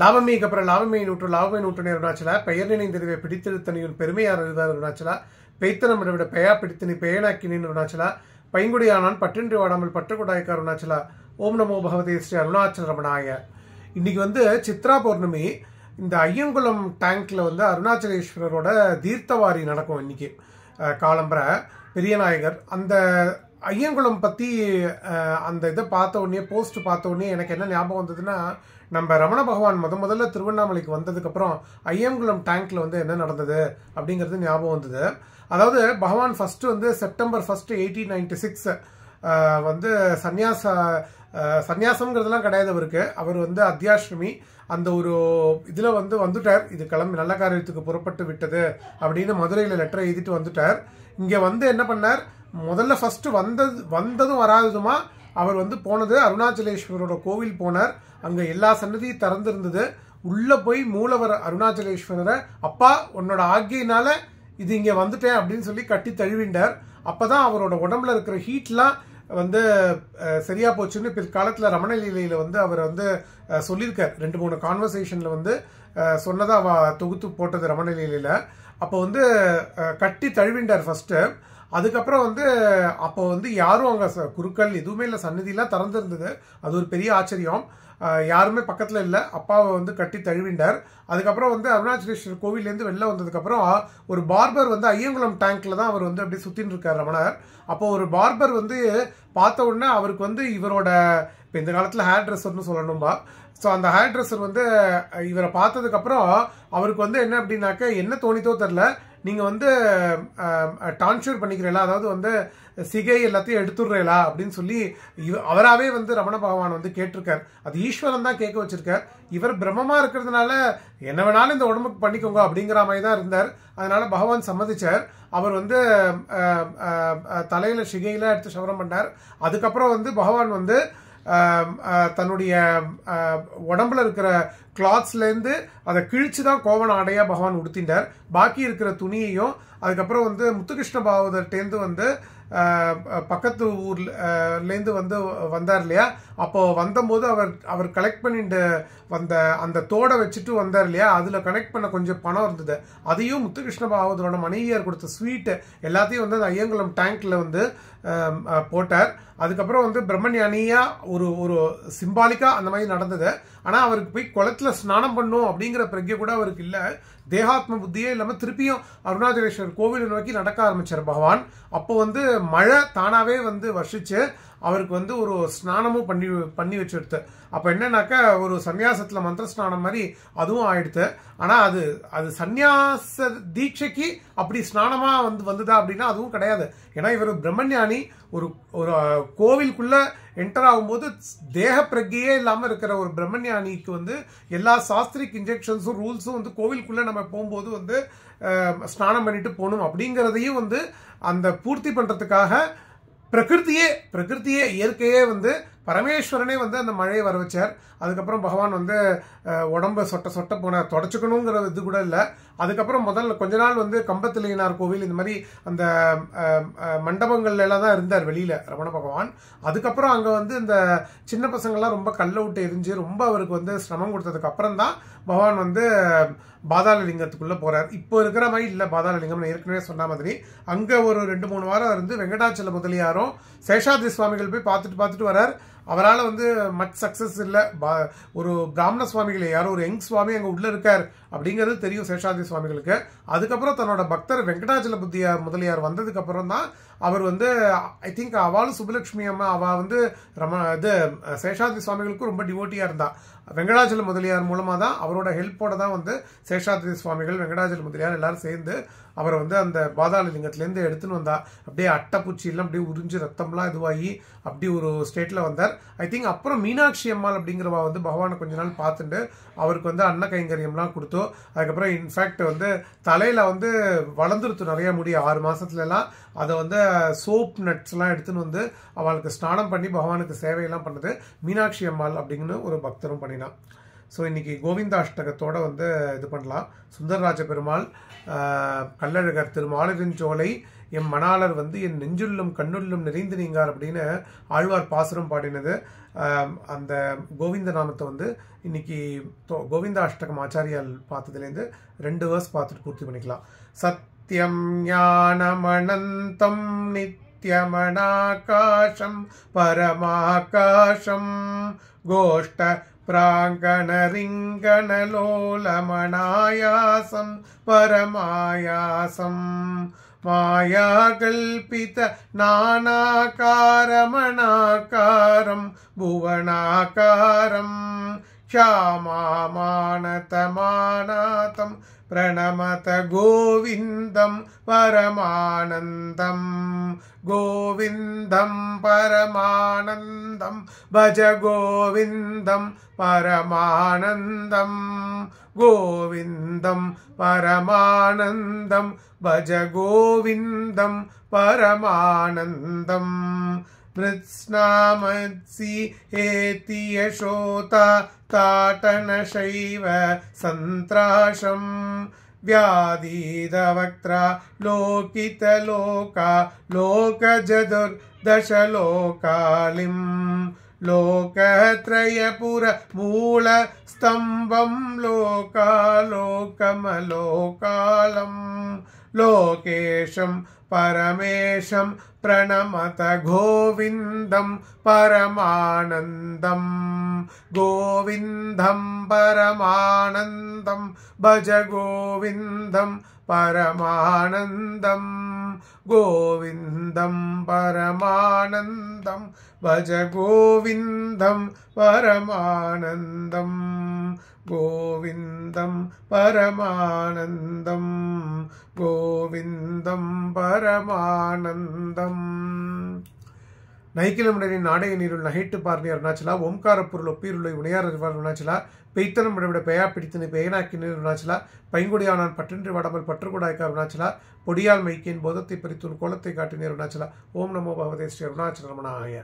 லாபமேக்கு அப்புறம் லாபமே நூற்று அருணாச்சல பெயர் நினைந்தறிவை பிடித்திருத்தனியின் பெருமையார் அறிவார் அருணாச்சல பெய்த்தனம் விட பெயா பிடித்தனி பெயனாக்கினின் அருணாச்சல பைங்குடியானான் பற்றின்றி வாடாமல் பற்றுக்குடாய்க்க அருணாச்சலா ஓம் நமோ பகவதே ஸ்ரீ அருணாச்சல ரமணாய. இன்னைக்கு வந்து சித்ரா பௌர்ணமி. இந்த ஐயங்குளம் டேங்க்ல வந்து அருணாச்சலேஸ்வரரோட தீர்த்தவாரி நடக்கும். இன்னைக்கு காலம்பரை பெரியநாயகர் அந்த ஐயங்குளம் பற்றி அந்த இதை பார்த்த உடனே போஸ்ட் பார்த்த உடனே எனக்கு என்ன ஞாபகம் வந்ததுன்னா, நம்ம ரமண பகவான் முதல்ல திருவண்ணாமலைக்கு வந்ததுக்கப்புறம் ஐயங்குளம் டேங்க்ல வந்து என்ன நடந்தது அப்படிங்கிறது ஞாபகம் வந்தது. அதாவது பகவான் ஃபர்ஸ்ட் வந்து செப்டம்பர் 1, 1896 வந்து சந்நியாசம்ங்கிறதுலாம் கிடையாது அவருக்கு. அவர் வந்து அத்தியாசிரமி. அந்த ஒரு இதில் வந்து வந்துட்டார். இது கிளம்பி நல்ல காரியத்துக்கு புறப்பட்டு விட்டது அப்படின்னு மதுரையில் லெட்டர் எழுதிட்டு வந்துட்டார். இங்கே வந்து என்ன பண்ணார், முதல்ல ஃபர்ஸ்ட் வந்ததும் வராததுமா அவர் வந்து போனது அருணாச்சலேஸ்வரரோட கோவில் போனார். அங்கே எல்லா சன்னதியும் திறந்திருந்தது. உள்ளே போய் மூலவர் அருணாச்சலேஸ்வரரை, அப்பா உன்னோட ஆக்கியினால இது இங்கே வந்துட்டேன் அப்படின்னு சொல்லி கட்டி தழுவிண்டார். அப்போதான் அவரோட உடம்புல இருக்கிற ஹீட்லாம் வந்து சரியா போச்சுன்னு பிற்காலத்தில் ரமண லீலையில் வந்து அவர் வந்து சொல்லியிருக்கார். 2-3 கான்வர்சேஷனில் வந்து சொன்னதை தொகுத்து போட்டது ரமண லீலையில். அப்போ வந்து கட்டி தழுவிண்டார் ஃபர்ஸ்ட்டு. அதுக்கப்புறம் வந்து அப்போ வந்து யாரும் அங்கே குருக்கள் எதுவுமே இல்லை, சன்னதியெல்லாம் திறந்துருந்தது. அது ஒரு பெரிய ஆச்சரியம். யாருமே பக்கத்தில் இல்லை. அப்பாவை வந்து கட்டி தழுவிண்டார். அதுக்கப்புறம் வந்து அருணாச்சலேஸ்வரர் கோவிலேருந்து வெளில வந்ததுக்கப்புறம் ஒரு பார்பர் வந்து ஐயங்குளம் டேங்க்ல தான் அவர் வந்து அப்படியே சுற்றின்னு இருக்கார் ரமணர். அப்போ ஒரு பார்பர் வந்து பார்த்த உடனே அவருக்கு வந்து இவரோட இப்போ இந்த காலத்தில் ஹேர் ட்ரெஸ்ஸர்னு சொல்லணும்பா. ஸோ அந்த ஹேர் ட்ரெஸ்ஸர் வந்து இவரை பார்த்ததுக்கப்புறம் அவருக்கு வந்து என்ன அப்படின்னாக்க என்ன தோணித்தோ தெரில, நீங்கள் வந்து டான்ஷூர் பண்ணிக்கிறீங்களா, அதாவது வந்து சிகை எல்லாத்தையும் எடுத்துடுறீங்களா அப்படின்னு சொல்லி அவராகவே வந்து ரமண பகவான் வந்து கேட்டிருக்கார். அது ஈஸ்வரன் தான் கேட்க வச்சிருக்கார். இவர் பிரம்மமாக இருக்கிறதுனால என்ன வேணாலும் இந்த உடம்புக்கு பண்ணிக்கோங்க அப்படிங்கிற மாதிரி தான் இருந்தார். அதனால பகவான் சம்மதிச்சார். அவர் வந்து தலையில் சிகையெல்லாம் எடுத்து சவரம் பண்ணார். அதுக்கப்புறம் வந்து பகவான் வந்து தன்னுடைய உடம்புல இருக்கிற கிளாத்ஸ்லேருந்து அதை கிழிச்சு தான் கோவண ஆடையாக பகவான் உடுத்திண்டார். பாக்கி இருக்கிற துணியையும் அதுக்கப்புறம் வந்து முத்துகிருஷ்ண பாகவதர்கிட்டேருந்து வந்து பக்கத்து ஊர்லேருந்து வந்து வந்தார் இல்லையா, அப்போ வந்தபோது அவர் கலெக்ட் பண்ணிட்டு வந்த அந்த தோடை வச்சுட்டு வந்தார் இல்லையா, அதில் கனெக்ட் பண்ண கொஞ்சம் பணம் இருந்தது. அதையும் முத்துகிருஷ்ண பாகவதரோட மனைவியார் கொடுத்த ஸ்வீட்டு எல்லாத்தையும் வந்து அந்த ஐயங்குளம் டேங்க்ல வந்து போட்டார். அதுக்கப்புறம் வந்து பிரம்மஞானியா ஒரு சிம்பாலிக்கா அந்த மாதிரி நடந்தது. ஆனால் அவருக்கு போய் குளத்துல ஸ்நானம் பண்ணும் அப்படிங்கிற பிரஜை கூட அவருக்கு இல்லை. தேகாத்ம புத்தியே இல்லாமல் திருப்பியும் அருணாச்சலேஸ்வரர் கோவிலை நோக்கி நடக்க ஆரம்பிச்சார் பகவான். அப்போ வந்து மழை தானாவே வந்து வருஷிச்சு அவருக்கு வந்து ஒரு ஸ்நானமும் பண்ணி வச்சுடுத்து. அப்போ என்னன்னாக்கா ஒரு சன்னியாசத்தில் மந்திர ஸ்நானம் மாதிரி அதுவும் ஆயிடுத்து. ஆனால் அது சன்னியாச தீட்சைக்கு அப்படி ஸ்நானமாக வந்ததா அப்படின்னா அதுவும் கிடையாது. ஏன்னா இவர் பிரம்மஞானி. ஒரு கோவிலுக்குள்ள என்டர் ஆகும்போது தேக பிரஜையே இல்லாமல் இருக்கிற ஒரு பிரம்மஞானிக்கு வந்து எல்லா சாஸ்திரிக் இன்ஜெக்ஷன்ஸும் ரூல்ஸும் வந்து கோவிலுக்குள்ள நம்ம போகும்போது வந்து ஸ்நானம் பண்ணிட்டு போகணும் அப்படிங்கிறதையும் வந்து அந்த பூர்த்தி பண்றதுக்காக பிரகிருத்தியே இயற்கையே வந்து பரமேஸ்வரனே வந்து அந்த மழையை வர வச்சார். அதுக்கப்புறம் பகவான் வந்து உடம்ப சொட்ட போனார். தொடச்சுக்கணுங்கிற இது கூட இல்லை. அதுக்கப்புறம் முதல்ல கொஞ்ச நாள் வந்து கம்பத்திலேனார் கோவில் இந்த மாதிரி அந்த மண்டபங்கள்ல எல்லாம் தான் இருந்தார் வெளியில ரமண பகவான். அதுக்கப்புறம் அங்கே வந்து இந்த சின்ன பசங்கள்லாம் ரொம்ப கல்ல விட்டு எரிஞ்சு ரொம்ப அவருக்கு வந்து சிரமம் கொடுத்ததுக்கு அப்புறம் தான் பகவான் வந்து பாதாளலிங்கத்துக்குள்ள போறார். இப்போ இருக்கிற மாதிரி இல்லை பாதாளலிங்கம், ஏற்கனவே சொன்ன மாதிரி. அங்கே ஒரு 2-3 வாரம் இருந்து வெங்கடாச்சல முதலியாரும் சேஷாத்ரி சுவாமிகள் போய் பார்த்துட்டு வரார். அவரால் வந்து மச் சக்சஸ் இல்லை. ஒரு பிராமண சுவாமிகள் யாரோ ஒரு யங் சுவாமி அங்கே உள்ள இருக்கார் அப்படிங்கிறது தெரியும் சேஷாத்ரி சுவாமிகளுக்கு. அதுக்கப்புறம் தன்னோட பக்தர் வெங்கடாச்சல முதலியார் வந்ததுக்கு அப்புறம் தான் அவர் வந்து ஐ திங்க் அவளும் சுபலட்சுமி அம்மா அவள் வந்து சேஷாத்ரி சுவாமிகளுக்கும் ரொம்ப டிவோட்டியா இருந்தா. வெங்கடாச்சல முதலியார் மூலமா தான் அவரோட ஹெல்ப்போட தான் வந்து சேஷாத்ரி சுவாமிகள் வெங்கடாச்சல முதலியார் எல்லாரும் சேர்ந்து அவரை வந்து அந்த பாதாளலிங்கத்திலேருந்து எடுத்துன்னு வந்தா. அப்படியே அட்டைப்பூச்சியெல்லாம் அப்படியே உறிஞ்சு ரத்தம்லாம் இதுவாகி அப்படி ஒரு ஸ்டேட்டில் வந்தார். ஐ திங்க் அப்புறம் மீனாட்சி அம்மாள் அப்படிங்கிறவா வந்து பகவானை கொஞ்ச நாள் பார்த்துட்டு அவருக்கு வந்து அன்ன கைங்கரியம்லாம் கொடுத்தோம். அதுக்கப்புறம் இன்ஃபேக்ட் வந்து தலையில் வந்து வளர்ந்துருத்து நிறைய முடி 6 மாதத்துலலாம். அதை வந்து சோப் நட்ஸ்லாம் எடுத்துன்னு வந்து அவளுக்கு ஸ்நானம் பண்ணி பகவானுக்கு சேவையெல்லாம் பண்ணது மீனாட்சி அம்மாள் அப்படிங்கிற ஒரு பக்தரும் பண்ணினான். ஸோ இன்னைக்கு கோவிந்தாஷ்டகத்தோட வந்து இது பண்ணலாம். சுந்தரராஜ பெருமாள், கள்ளழகர் திருமாலிருஞ்சோலை, என் மணாளர் வந்து என் நெஞ்சுள்ளும் கண்ணுள்ளும் நிறைந்து நீங்கார் அப்படின்னு ஆழ்வார் பாசுரம் பாடினது. அந்த கோவிந்த நாமத்தை வந்து இன்னைக்கு கோவிந்த அஷ்டகம் ஆச்சாரியால் பார்த்ததுலேருந்து 2 வேர்ஸ் பார்த்துட்டு பூர்த்தி பண்ணிக்கலாம். சத்யம் ஞானமனந்தம் நித்யமனாகாசம் பரமாகாசம் கோஷ்ட प्राङ्गणरिङ्गणलोलमनायासं परमायासं मायाकल्पित नानाकारमणाकारं भुवनाकारं क्षामामानतमानातं प्रणमत गोविन्दं परमानन्दं गोविन्दं परमानन्दं भज गोविन्दं परमानन्दं गोविन्दं परमानन्दं भज गोविन्दं परमानन्दं मृत्स्नामत्सि हेति यशोता ताटनशैव सन्त्राशं व्याधीदवक्त्रा लोकितलोका लोकजदुर्दशलोकालिं लोकत्रयपुरमूलस्तम्भं लोकालोकमलोकालं लोकेशं परमेशं प्रणमत गोविन्दं परमानन्दं गोविन्दं परमानन्दं भज गोविन्दं परमानन्दं गोविन्दं परमानन्दं भज गोविन्दं परमानन्दं गोविन्दं परमानन्दं गोविन्दं परमानन्दं நைக்கிலமுடனின் நாடக நீருள் நகைட்டு பார்னி அருணாச்சலா ஓம்காரப்பொருள் ஒப்பீருள்ளை உணையார் அறிவார் அருணாச்சலா பெய்த்தனம் விட பெயா பிடித்தனை பெயனாக்கி நீர் அருணாச்சலா பைங்குடியானான் பற்றின்றி வாடாமல் பற்றுக்கூடாய்க்க அருணாச்சலா பொடியால் மைக்கின் போதத்தை பறித்துன் கோலத்தை காட்டினீர் அருணாச்சலா. ஓம் நமோ பகவதே ஸ்ரீ அருணாச்சல ரமணாய.